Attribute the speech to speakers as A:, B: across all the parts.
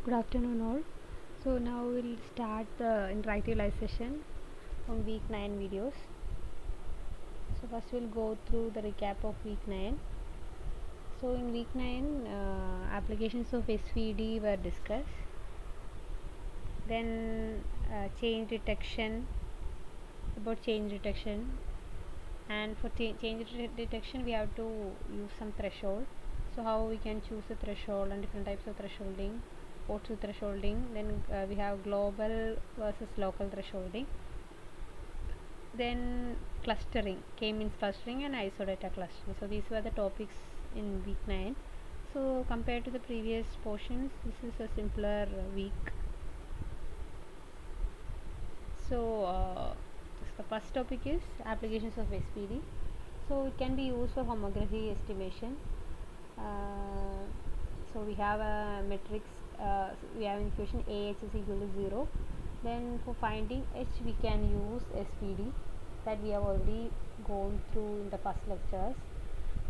A: Good afternoon all. So now we'll start the interactive live session on week 9 videos. So first we'll go through the recap of week 9. So in week 9 applications of SVD were discussed. Then change detection, about change detection, and for change detection we have to use some threshold. So how we can choose a threshold and different types of thresholding, what's the thresholding. Then we have global versus local thresholding. Then clustering, k-means clustering and ISO data clustering. So these were the topics in week 9. So compared to the previous portions, this is a simpler week. So the first topic is applications of SPD. So it can be used for homography estimation. So we have a matrix, we have in equation AH is equal to 0. Then for finding H we can use SPD, that we have already gone through in the past lectures.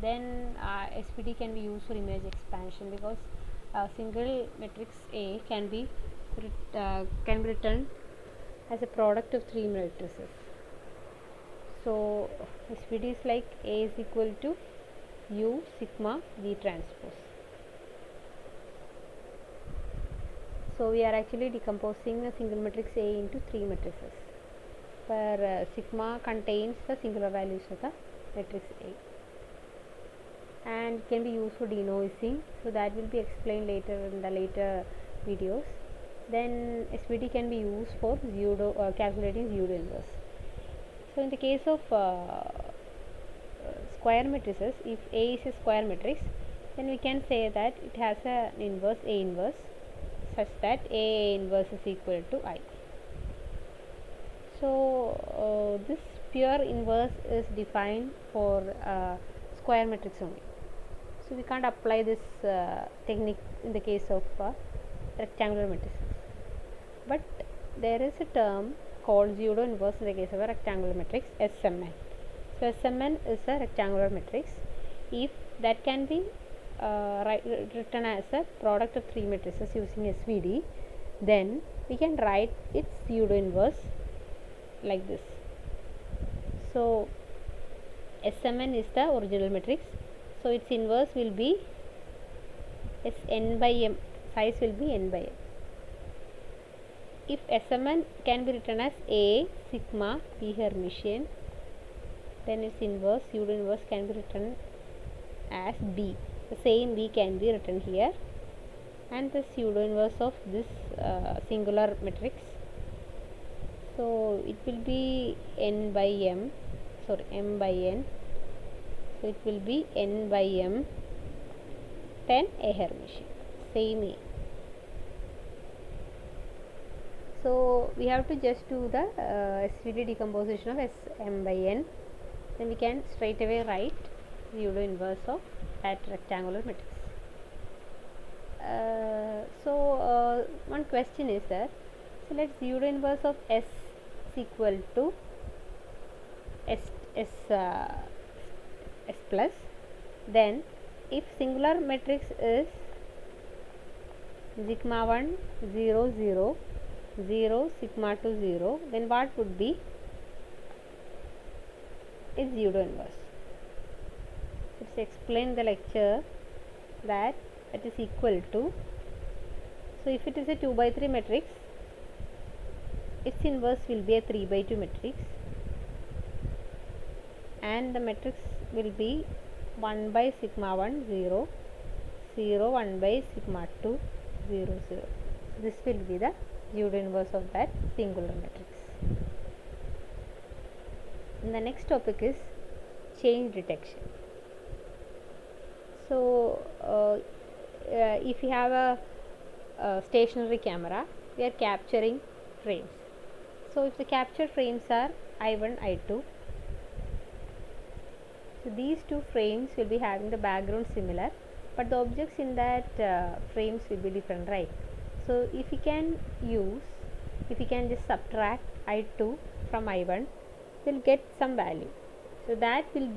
A: Then SPD can be used for image expansion, because single matrix A can be written as a product of three matrices. So SPD is like A is equal to U sigma V transpose. So we are actually decomposing a single matrix A into three matrices, where sigma contains the singular values of the matrix A, and it can be used for denoising. So that will be explained later in the later videos. Then SPD can be used for pseudo calculating pseudo inverse. So in the case of square matrices, if A is a square matrix, then we can say that it has an inverse A inverse, such that A inverse is equal to I. So this pure inverse is defined for square matrix only. So we can't apply this technique in the case of rectangular matrices. But there is a term called pseudo inverse in the case of a rectangular matrix, SMN. So SMN is a rectangular matrix. If that can be written as a product of three matrices using SVD, then we can write its pseudo inverse like this. So SMN is the original matrix. So its inverse will be Sn by m. Size will be n by m. If SMN can be written as A sigma V Hermitian, then its inverse pseudo inverse can be written as B. The same B can be written here, and the pseudo inverse of this singular matrix. So it will be n by m, m by n. So it will be n by m, then A Hermitian, same A. So we have to just do the SVD decomposition of Sm by n. Then we can straight away write pseudo inverse of that rectangular matrix. One question is there. So let pseudo inverse of S is equal to S plus. Then if singular matrix is sigma 1 0 0 0 sigma 2 0, then what would be its pseudo inverse? Let's explain the lecture that it is equal to. So if it is a 2 by 3 matrix, its inverse will be a 3 by 2 matrix, and the matrix will be 1 by sigma 1 0 0 1 by sigma 2 0 0. This will be the pseudo inverse of that singular matrix. And the next topic is change detection. So if you have a stationary camera, we are capturing frames. So if the captured frames are I1, I2, so these two frames will be having the background similar, but the objects in that frames will be different, right? So if we can just subtract I2 from I1, we'll get some value. So that will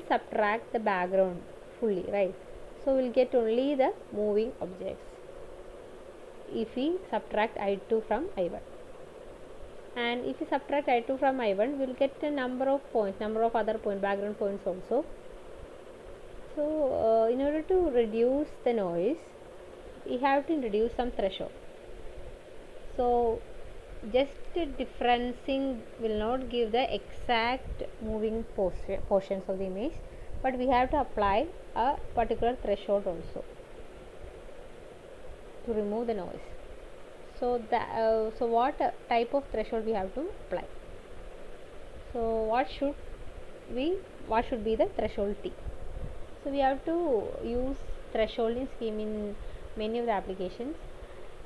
A: subtract the background fully, right? So we'll get only the moving objects. if we subtract I2 from I1. And if we subtract I2 from I1, we will get a number of points, number of other points, background points also. So in order to reduce the noise, we have to introduce some threshold. So just differencing will not give the exact moving portions of the image, but we have to apply a particular threshold also to remove the noise. So what type of threshold we have to apply? So what should be the threshold T? So we have to use thresholding scheme in many of the applications.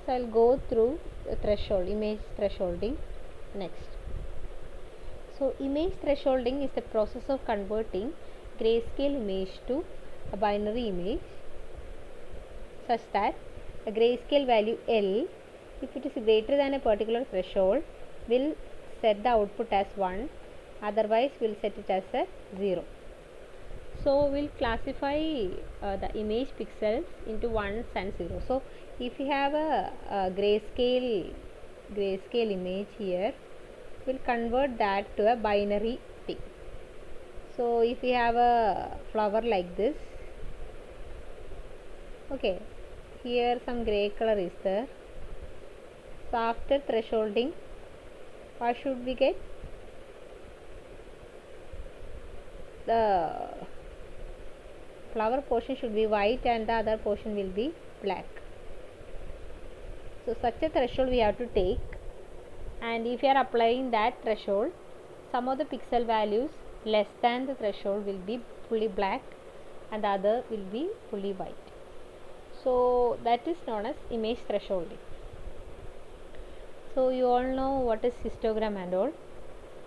A: So I'll go through the threshold, image thresholding next. So image thresholding is the process of converting grayscale image to a binary image such that a grayscale value L, if it is greater than a particular threshold, will set the output as 1, otherwise we'll set it as a 0. So we'll classify the image pixels into ones and zeros. So if we have a grayscale image here, we'll convert that to a binary thing. So if we have a flower like this, okay, here some gray color is there. So after thresholding, what should we get? The flower portion should be white and the other portion will be black. So such a threshold we have to take, and if you are applying that threshold, some of the pixel values less than the threshold will be fully black and the other will be fully white. So that is known as image thresholding. So you all know what is histogram and all.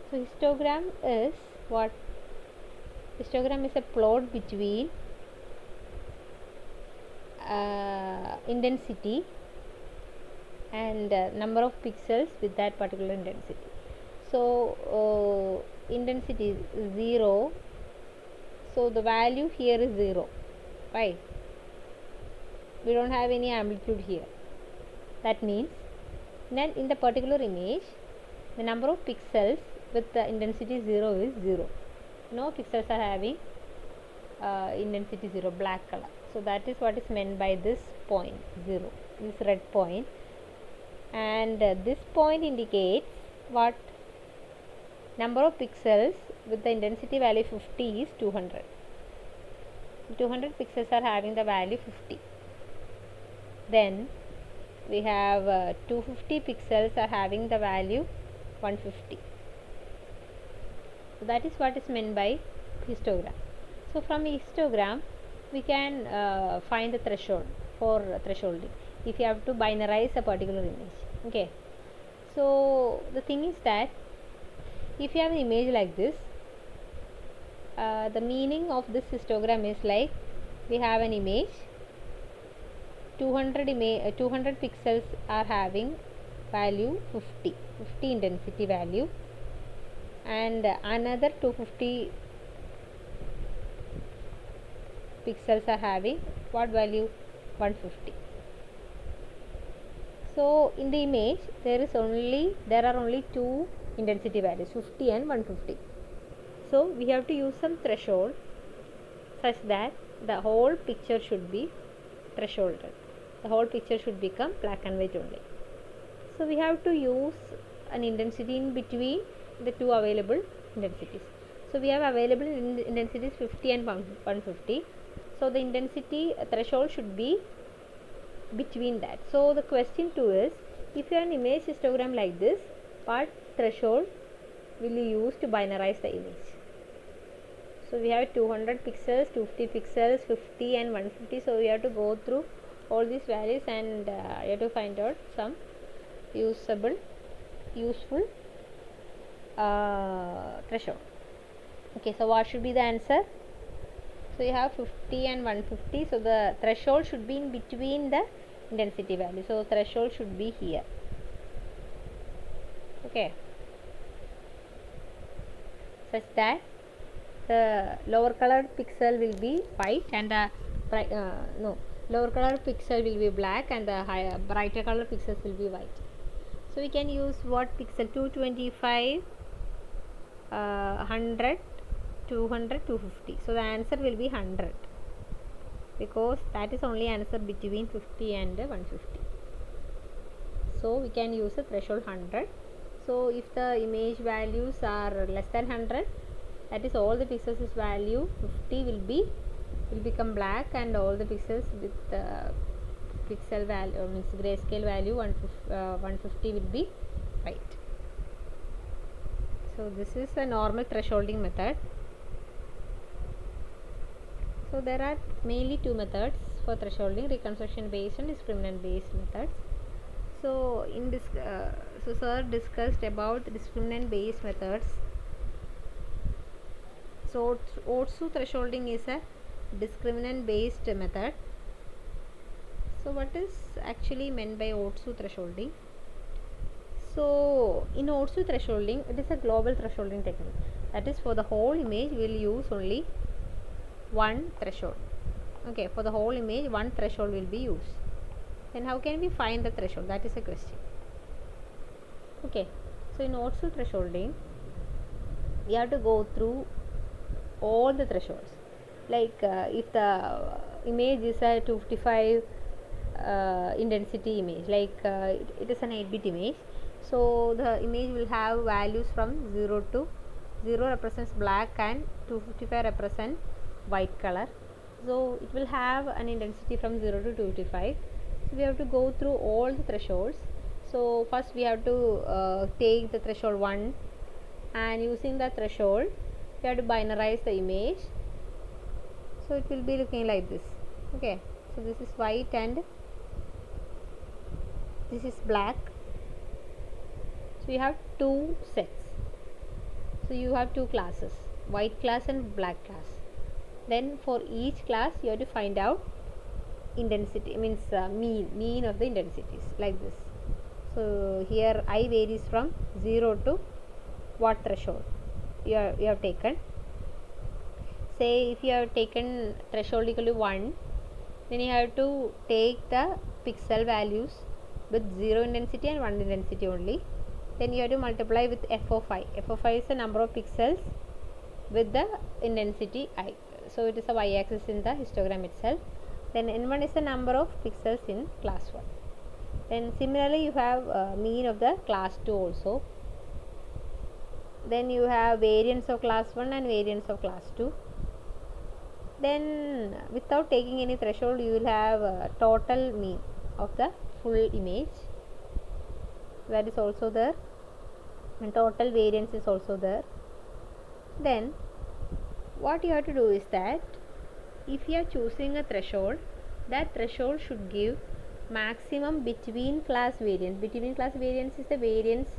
A: So histogram is what? Histogram is a plot between intensity and number of pixels with that particular intensity. So intensity is 0, so the value here is 0, right? We don't have any amplitude here. That means then in the particular image, the number of pixels with the intensity 0 is 0. No pixels are having intensity 0, black color. So that is what is meant by this point 0, this red point. And this point indicates what? Number of pixels with the intensity value 50 is 200. 200 pixels are having the value 50. Then we have 250 pixels are having the value 150. So that is what is meant by histogram. So from histogram we can find the threshold for thresholding if you have to binarize a particular image. Okay, so the thing is that if you have an image like this, the meaning of this histogram is like we have an image, 200 pixels are having value 50 intensity value, and another 250 pixels are having what value? 150. So in the image there are only two intensity values, 50 and 150. So we have to use some threshold such that the whole picture should be thresholded. The whole picture should become black and white only. So we have to use an intensity in between the two available intensities. So we have available intensities 50 and 150. So the intensity threshold should be between that. So the question 2 is, if you have an image histogram like this, what threshold will you use to binarize the image? So we have 200 pixels, 250 pixels, 50 and 150. So we have to go through all these values and you have to find out some useful threshold. Okay, so what should be the answer? So you have 50 and 150. So the threshold should be in between the intensity value. So threshold should be here. Okay, such that the lower colored pixel will be white and the lower color pixel will be black and the higher brighter color pixels will be white. So we can use what pixel? 225, 100, 200, 250. So the answer will be 100 because that is only answer between 50 and 150. So we can use a threshold 100. So if the image values are less than 100, that is all the pixels is value 50 will become black, and all the pixels with pixel value means grayscale value 150 will be white. So this is a normal thresholding method. So there are mainly two methods for thresholding: reconstruction based and discriminant based methods. So in this so sir discussed about discriminant based methods. So Otsu thresholding is a discriminant based method. So what is actually meant by Otsu thresholding? So in Otsu thresholding, it is a global thresholding technique. That is, for the whole image we will use only one threshold. Okay, for the whole image one threshold will be used. Then how can we find the threshold? That is a question. Okay, so in Otsu thresholding, we have to go through all the thresholds. Like if the image is a 255 intensity image, like it is an 8-bit image, so the image will have values from 0 to 0 represents black and 255 represent white color. So it will have an intensity from 0 to 255. So we have to go through all the thresholds. So first we have to take the threshold 1, and using the threshold we have to binarize the image. So it will be looking like this. Okay, so this is white and this is black. So you have two sets. So you have two classes, white class and black class. Then for each class you have to find out intensity, means mean of the intensities, like this. So here I varies from 0 to what threshold you have taken. Say if you have taken threshold equal to 1, then you have to take the pixel values with 0 intensity and 1 intensity only. Then you have to multiply with f of I. F of I is the number of pixels with the intensity I. So it is a y-axis in the histogram itself. Then n1 is the number of pixels in class 1. Then similarly you have mean of the class 2 also. Then you have variance of class 1 and variance of class 2. Then without taking any threshold you will have total mean of the full image, that is also there, and total variance is also there. Then what you have to do is that if you are choosing a threshold, that threshold should give maximum between class variance. Between class variance is the variance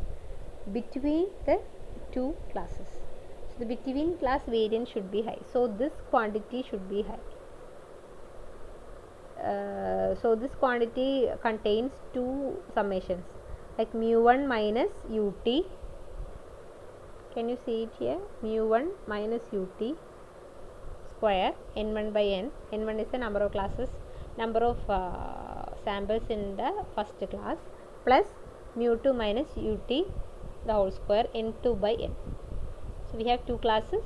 A: between the two classes. So the between class variance should be high. So this quantity should be high. So this quantity contains two summations, like mu1 minus ut. Can you see it here? Mu1 minus ut square n1 by n. n1 is the number of classes, number of samples in the first class, plus mu2 minus ut the whole square, n2 by n. So we have two classes.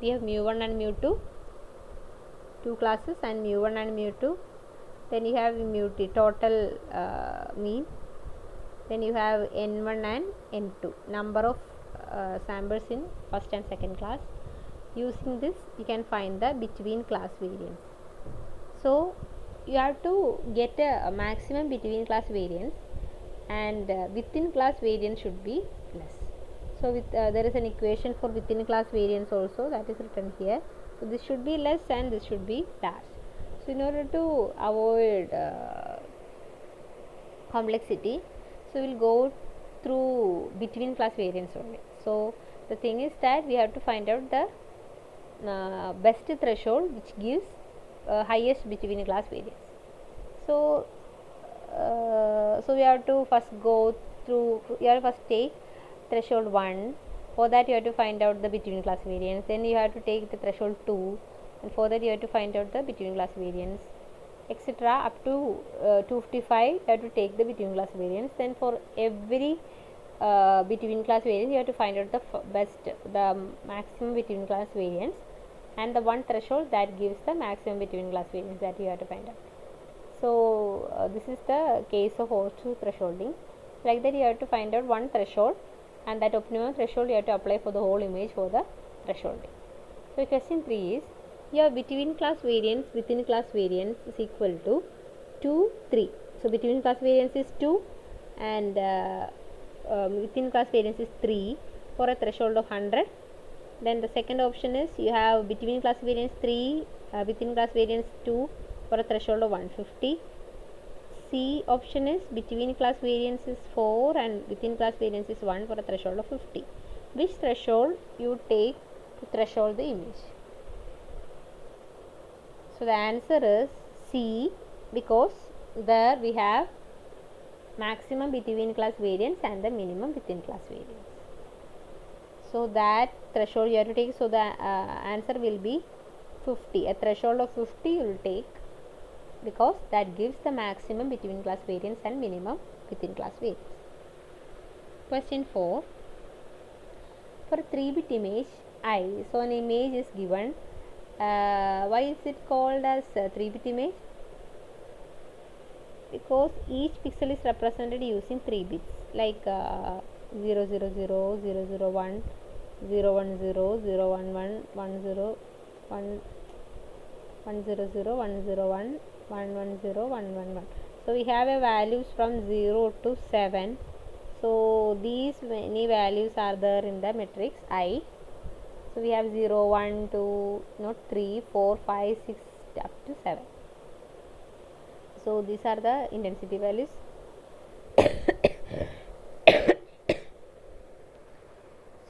A: We have mu1 and mu2, two classes, and mu1 and mu2. Then you have mut, total mean. Then you have n1 and n2, number of samples in first and second class. Using this you can find the between class variance. So you have to get a maximum between class variance, and within class variance should be less. So with there is an equation for within class variance also, that is written here. So this should be less and this should be dash. So in order to avoid complexity, so we will go through between class variance only. So the thing is that we have to find out the best threshold which gives highest between class variance. So so we have to first go through, you have to first take threshold 1. For that you have to find out the between class variance. Then you have to take the threshold 2, and for that you have to find out the between class variance. etc. up to 255 you have to take the between class variance. Then for every between class variance you have to find out the maximum between class variance and the one threshold that gives the maximum between class variance that you have to find out. So this is the case of Horst thresholding. Like that you have to find out one threshold and that optimum threshold you have to apply for the whole image for the thresholding. So question 3 is your between class variance within class variance is equal to 2, 3. So between class variance is 2 and within class variance is 3 for a threshold of 100. Then the second option is you have between class variance 3 within class variance 2 for a threshold of 150. C option is between class variance is 4 and within class variance is 1 for a threshold of 50. Which threshold you take to threshold the image? So the answer is C, because there we have maximum between class variance and the minimum within class variance. So that threshold you have to take. So the answer will be 50. A threshold of 50 you will take, because that gives the maximum between class variance and minimum within class variance. Question 4. For a 3-bit image I, so an image is given. Why is it called as a 3-bit image? Because each pixel is represented using 3 bits, like 0, 0, 0, 0, 0, 1, 0, 1, 0, 0, 1, 1, 1, 0, 1, 1, 0, 0, 1, 0, 1, 1, 1, 0, 1, 1, 1. So we have a values from 0 to 7. So these many values are there in the matrix I. So we have 0, 1, 2, 3, 4, 5, 6 up to 7. So these are the intensity values.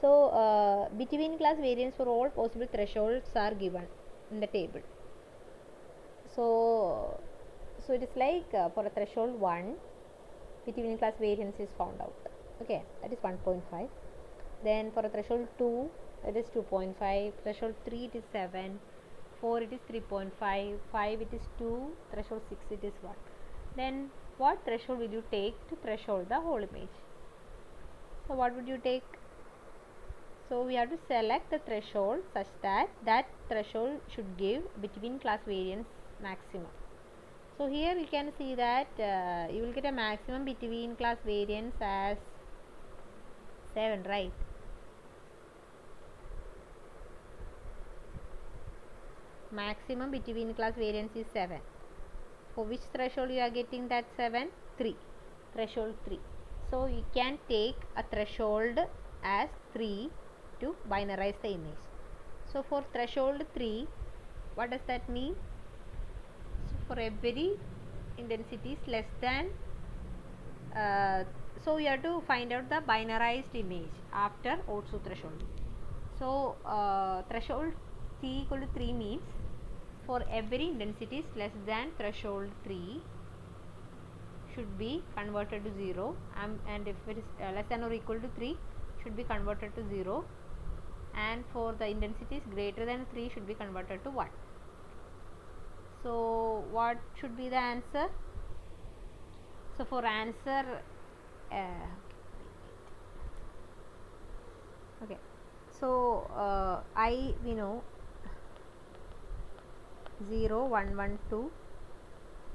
A: So between class variance for all possible thresholds are given in the table. So it is like for a threshold 1, between class variance is found out. Okay, that is 1.5. Then for a threshold 2, it is 2.5. Threshold 3, it is 7. 4, it is 3.5. 5, it is 2. Threshold 6, it is 1. Then what threshold will you take to threshold the whole image? So what would you take? So we have to select the threshold such that that threshold should give between class variance maximum. So here you can see that you will get a maximum between class variance as 7, right? Maximum between class variance is 7. For which threshold you are getting that 7? 3. Threshold 3. So you can take a threshold as 3 to binarize the image. So for threshold 3, what does that mean? So for every intensity is less than so you have to find out the binarized image after also threshold. So threshold C equal to 3 means for every intensity is less than threshold 3 should be converted to 0, and if it is less than or equal to 3 should be converted to 0, and for the intensities greater than 3 should be converted to 1. So what should be the answer? So for answer okay, so I we know 0, 1, 1, 2,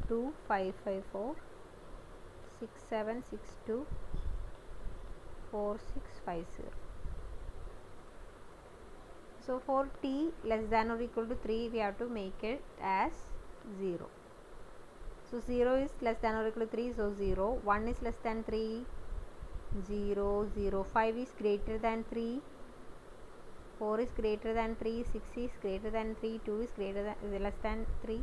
A: 2, 5, 5, 4, 6, 7, 6, 2, 4, 6, 5, 0. So for t less than or equal to 3 we have to make it as 0. So 0 is less than or equal to 3, so 0. 1 is less than 3, 0, 0. 5 is greater than 3, 4 is greater than 3, 6 is greater than 3, 2 is greater than less than 3,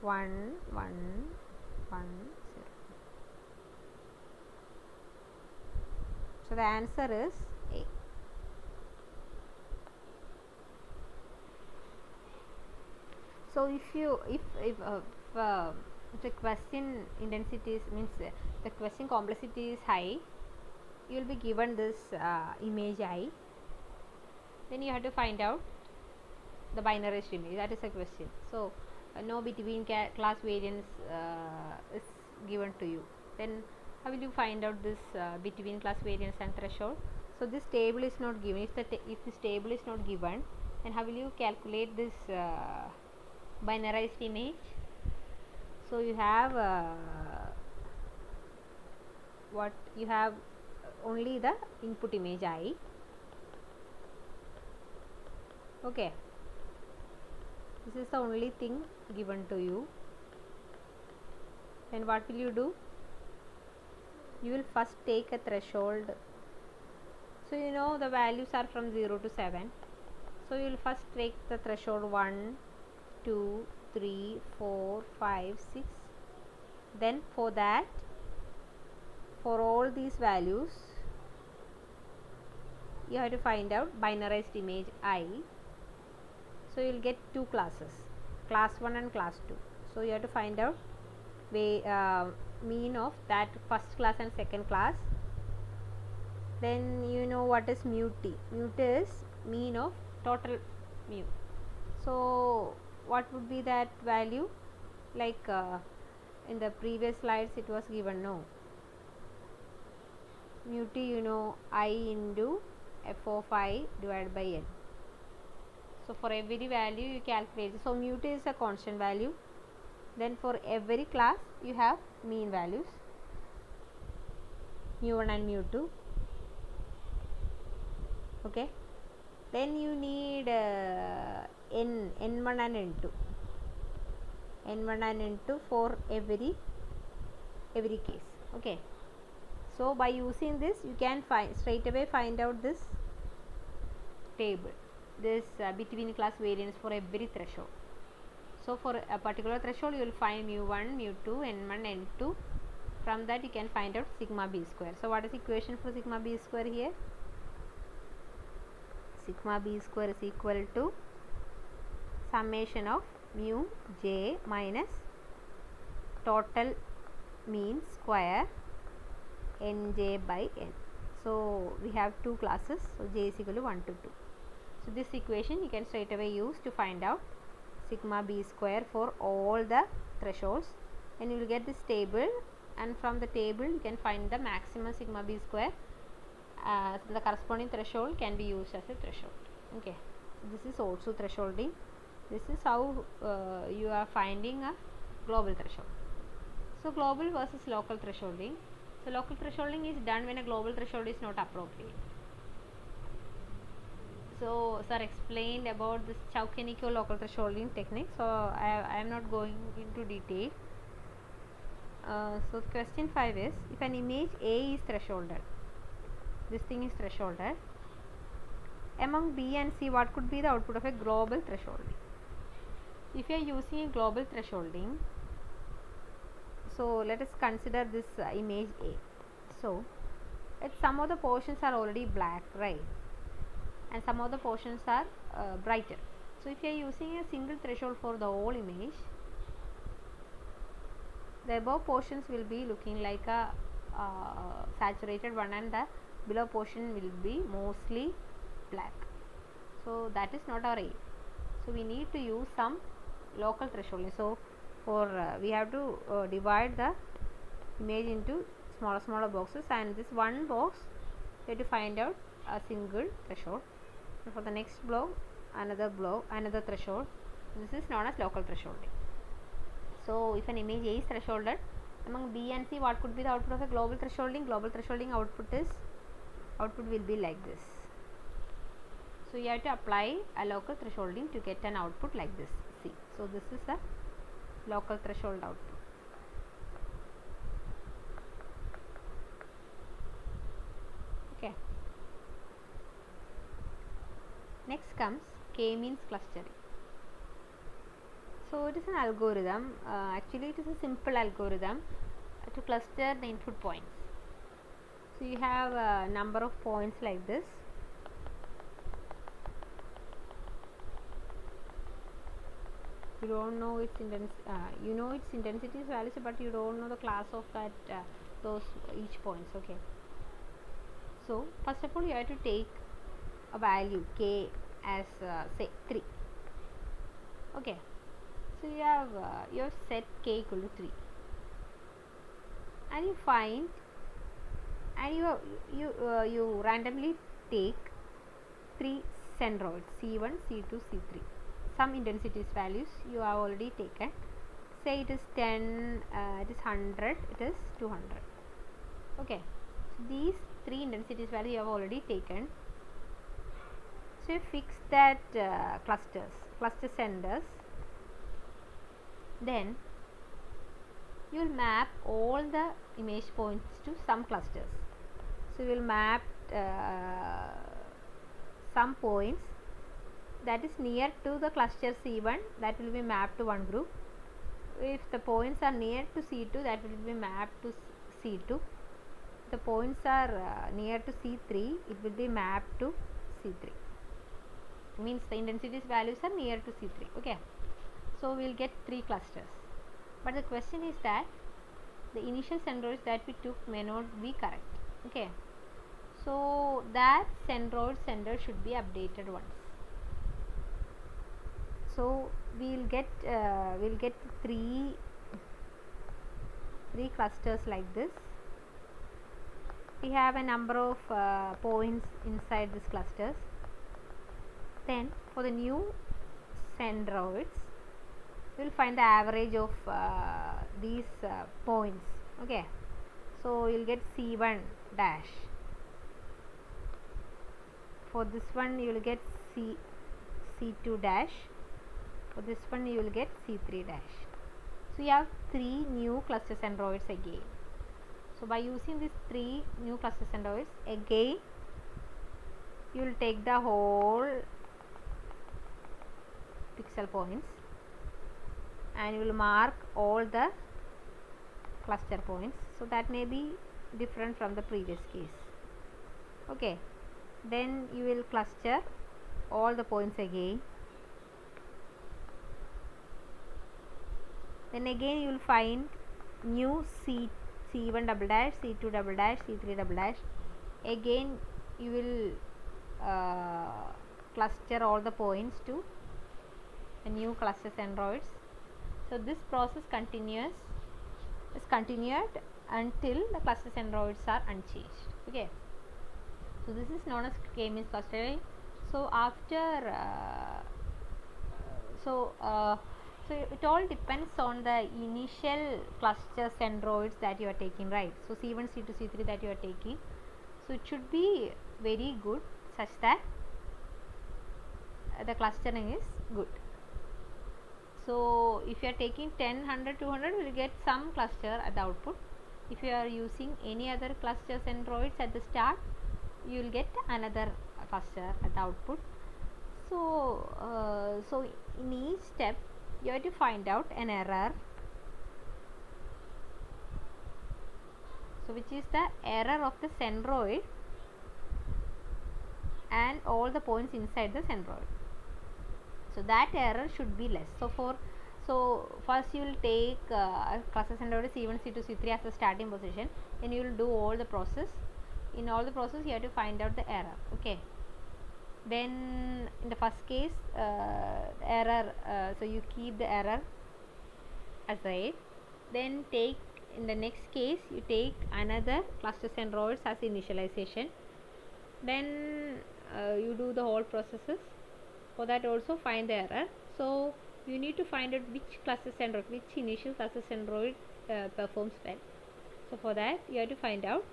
A: 1, 1, 1, 0. So the answer is A. So if the question intensities means the question complexity is high, you will be given this image I. Then you have to find out the binarized image. That is a question. So no between class variance is given to you, then how will you find out this between class variance and threshold? So this table is not given. If this table is not given, then how will you calculate this binarized image? So you have what you have only the input image I. Okay, this is the only thing given to you. Then what will you do? You will first take a threshold. So you know the values are from 0 to 7. So you will first take the threshold 1, 2, 3, 4, 5, 6. Then for that, for all these values, you have to find out binarized image I. So you will get two classes, class 1 and class 2. So you have to find out mean of that first class and second class. Then you know what is mu t. Mu t is mean of total mu. So what would be that value? Like in the previous slides it was given, no. Mu t, you know, I into f of I divided by n. So for every value you calculate. So mu t is a constant value. Then for every class you have mean values, mu 1 and mu 2. Okay. Then you need n1 and n2. n1 and n2 for every case. Okay. So by using this you can straight away find out this table, this between class variance for every threshold. So for a particular threshold you will find mu1, mu2, n1, n2. From that you can find out sigma b square. So what is the equation for sigma b square here? Sigma b square is equal to summation of mu j minus total mean square nj by n. So we have two classes, so j is equal to 1 to 2. So this equation you can straight away use to find out sigma b square for all the thresholds, and you will get this table, and from the table you can find the maximum sigma b square. The corresponding threshold can be used as a threshold. Okay, so this is also thresholding. This is how you are finding a global threshold. So global versus local thresholding. So local thresholding is done when a global threshold is not appropriate. So sir explained about this Chow-Kenekew local thresholding technique, so I am not going into detail. So question 5 is, if an image A is thresholded, this thing is thresholded, among B and C, what could be the output of a global thresholding? If you are using a global thresholding, so let us consider this image A. So some of the portions are already black, right, and some of the portions are brighter. So if you are using a single threshold for the whole image, the above portions will be looking like a saturated one, and the below portion will be mostly black. So that is not our aim. So we need to use some local thresholding. So for we have to divide the image into smaller boxes, and this one box we have to find out a single threshold, and for the next block another threshold. This is known as local thresholding. So if an image A is thresholded, among B and C, what could be the output of a global thresholding? Global thresholding output will be like this. So you have to apply a local thresholding to get an output like this. See, so this is the local threshold output. Okay. Next comes k-means clustering. So it is an algorithm. Actually, it is a simple algorithm to cluster the input points. So you have a number of points like this. You don't know its intensity. You know its intensity values, but you don't know the class of that those each points. Okay. So first of all, you have to take a value k as say 3. Okay. So you have your set k equal to 3, and you find, and you randomly take 3 centroids C1, C2, C3. Some intensities values you have already taken. Say it is 10, it is 100, it is 200. Okay, so these 3 intensities value you have already taken. So you fix that cluster centers. Then you will map all the image points to some clusters. So you will map some points that is near to the cluster C1, that will be mapped to one group. If the points are near to C2, that will be mapped to C2. The points are near to C3, it will be mapped to C3. Means the intensities values are near to C3. Okay, so we will get 3 clusters. But the question is that the initial centroids that we took may not be correct. Okay, so that centroid center should be updated once. So we'll get 3 clusters like this. We have a number of points inside these clusters. Then for the new centroids, we will find the average of these points. Okay, so you will get C1 dash. For this one you will get C2 dash. For this one you will get C3 dash. So you have 3 new cluster centroids again. So by using these 3 new cluster centroids, again you will take the whole pixel points and you will mark all the cluster points. So that may be different from the previous case. Okay, then you will cluster all the points again. Then again you will find new C1 double dash, C2 double dash, C3 double dash. Again you will cluster all the points to a new cluster centroids. So this process is continued until the cluster centroids are unchanged. Okay, so this is known as k-means clustering. So after so it all depends on the initial cluster centroids that you are taking, right? So C1, C2, C3 that you are taking, so it should be very good such that the clustering is good. So if you are taking 10, 100, 200, we will get some cluster at the output. If you are using any other cluster centroids at the start, you will get another cluster at the output. So in each step you have to find out an error, so which is the error of the centroid and all the points inside the centroid. So that error should be less. So first you will take cluster centroid C1, C2, C3 as a starting position, then you will do all the process. In all the process you have to find out the error. Okay, then in the first case error, so you keep the error aside. Then take, in the next case you take another cluster centroids as initialization. Then you do the whole processes. For that also find the error. So you need to find out which cluster centroid, which initial cluster centroid performs well. So for that you have to find out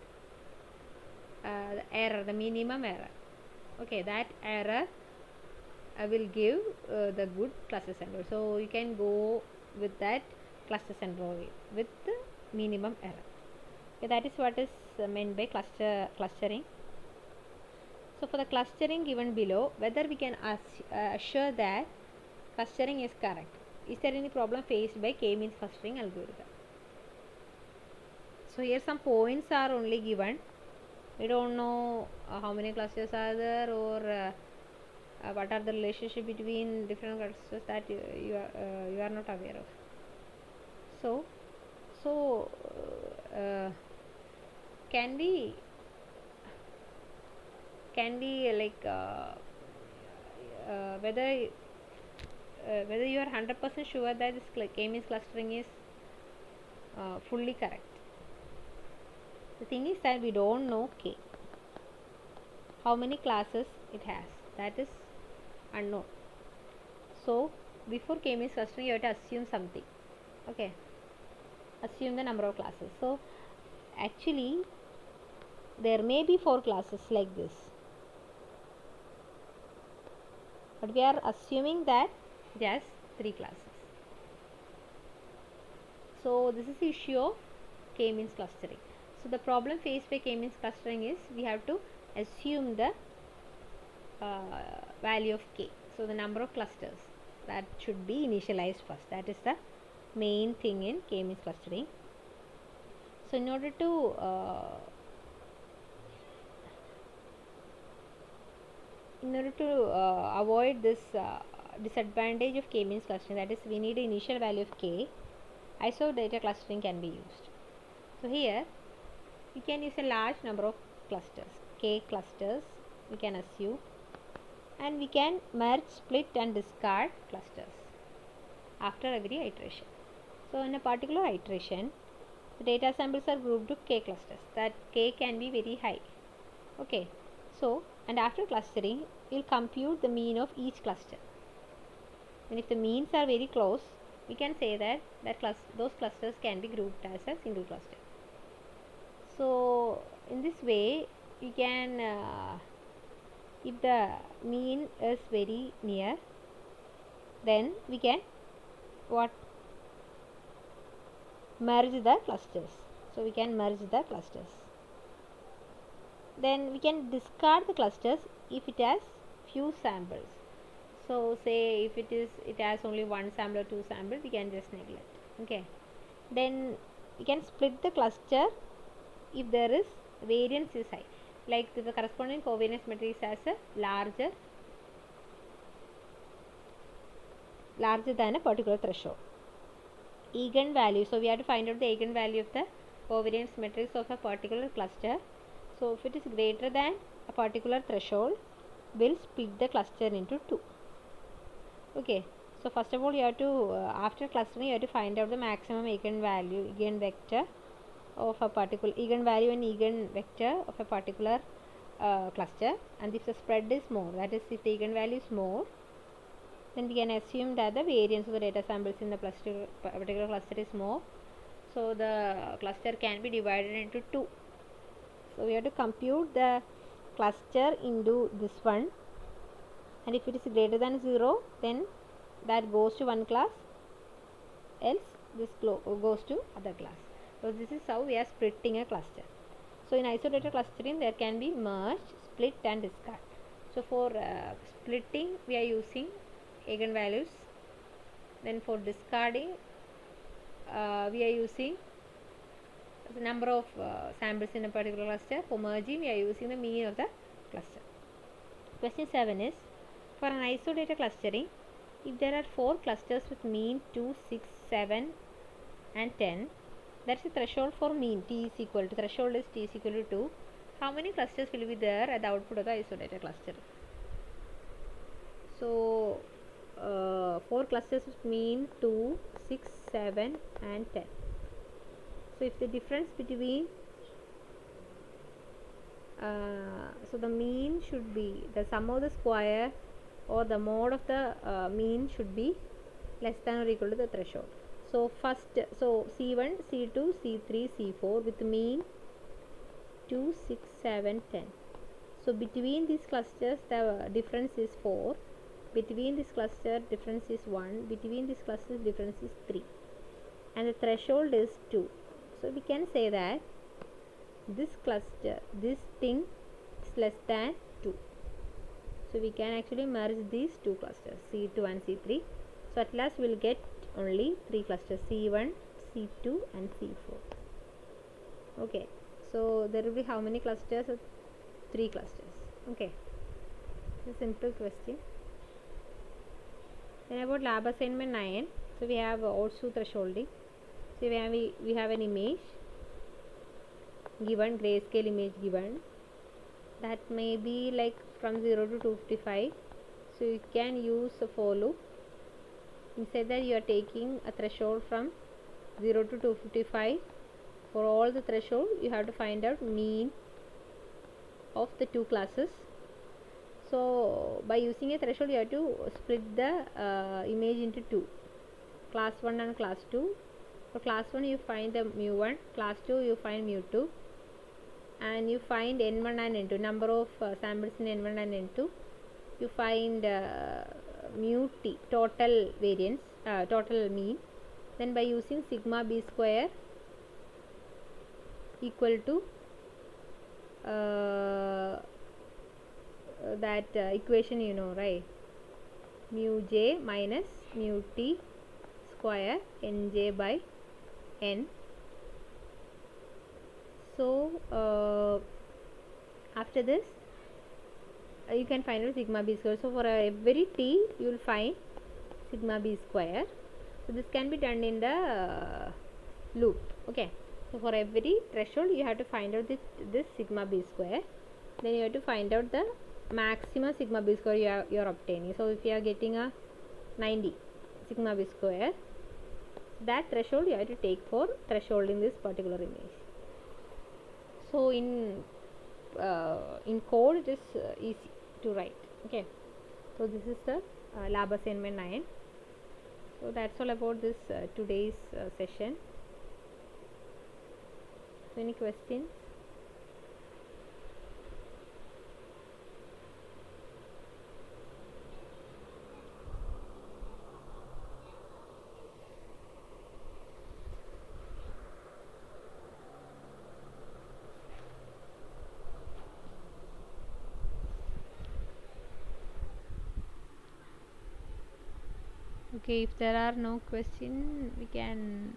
A: the error, the minimum error. Okay, that error will give the good cluster centroid. So you can go with that cluster centroid with the minimum error. Okay, that is what is meant by clustering. So for the clustering given below, whether we can assure that clustering is correct. Is there any problem faced by k-means clustering algorithm? So here some points are only given. We don't know how many clusters are there, or what are the relationship between different clusters, that you are not aware of. So can we whether whether you are 100% sure that this k-means clustering is fully correct. The thing is that we don't know k, how many classes it has, that is unknown. So before k-means clustering you have to assume something. Okay, assume the number of classes. So actually there may be 4 classes like this, but we are assuming that it has 3 classes. So this is the issue of k-means clustering. So the problem faced by k-means clustering is we have to assume the value of k. So the number of clusters that should be initialized first. That is the main thing in k-means clustering. So in order to avoid this disadvantage of k-means clustering, that is we need an initial value of k, ISO data clustering can be used. So here we can use a large number of clusters, k clusters we can assume, and we can merge, split and discard clusters after every iteration. So in a particular iteration the data samples are grouped to k clusters, that k can be very high. Okay, so and after clustering we will compute the mean of each cluster, and if the means are very close we can say that those clusters can be grouped as a single cluster. So in this way we can if the mean is very near, then we can merge the clusters. So we can merge the clusters. Then we can discard the clusters if it has few samples. So say if it has only 1 sample or 2 samples, we can just neglect. Okay, then we can split the cluster if there is variance is high, like the corresponding covariance matrix has a larger than a particular threshold. Eigenvalue, so we have to find out the eigenvalue of the covariance matrix of a particular cluster. So if it is greater than a particular threshold, we'll split the cluster into 2. Okay, so first of all you have to after clustering you have to find out the maximum eigenvector of a particular eigenvalue and eigenvector of a particular cluster, and if the spread is more, that is if the eigenvalue is more, then we can assume that the variance of the data samples in the particular cluster is more, so the cluster can be divided into 2. So we have to compute the cluster into this one, and if it is greater than 0 then that goes to one class, else this goes to other class. So this is how we are splitting a cluster. So in isolated clustering there can be merge, split and discard. So for splitting we are using eigenvalues, then for discarding we are using the number of samples in a particular cluster. For merging we are using the mean of the cluster. Question 7 is, for an isolated clustering, if there are 4 clusters with mean 2, 6, 7 and 10, that's the threshold for mean. T is equal to, threshold is T is equal to 2. How many clusters will be there at the output of the isolated cluster? So 4 clusters with mean 2, 6, 7 and 10. So if the difference between so the mean should be the sum of the square or the mode of the mean should be less than or equal to the threshold. So first, so C1, C2, C3, C4 with mean 2, 6, 7, 10. So between these clusters the difference is 4, between this cluster difference is 1, between these clusters difference is 3, and the threshold is 2. So we can say that this cluster, this thing is less than 2. So we can actually merge these two clusters, C2 and C3. So at last we will get only 3 clusters, C1, C2 and C4. Okay, so there will be how many clusters? 3 clusters. Okay, it's a simple question. Then about lab assignment 9, so we have also thresholding. So we have an image given, grayscale image given, that may be like from 0 to 255. So you can use a for loop Inside that you are taking a threshold from 0 to 255. For all the threshold you have to find out mean of the two classes. So by using a threshold you have to split the image into two, class 1 and class 2. For class 1 you find the mu1, class 2 you find mu2, and you find n1 and n2, number of samples in n1 and n2. You find mu t, total variance, total mean. Then by using sigma b square equal to that equation, you know, right? Mu j minus mu t square nj by n. So after this you can find out sigma b square. So for every t you will find sigma b square. So this can be done in the loop. Okay, so for every threshold you have to find out this sigma b square. Then you have to find out the maximum sigma b square you are obtaining. So if you are getting a 90 sigma b square, that threshold you have to take for thresholding this particular image. So in code it is easy to write. Okay, so this is the lab assignment 9. So that's all about this today's session. So any questions? Okay, if there are no questions, we can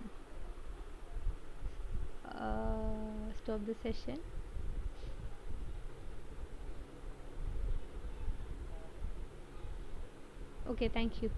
A: stop the session. Okay, thank you.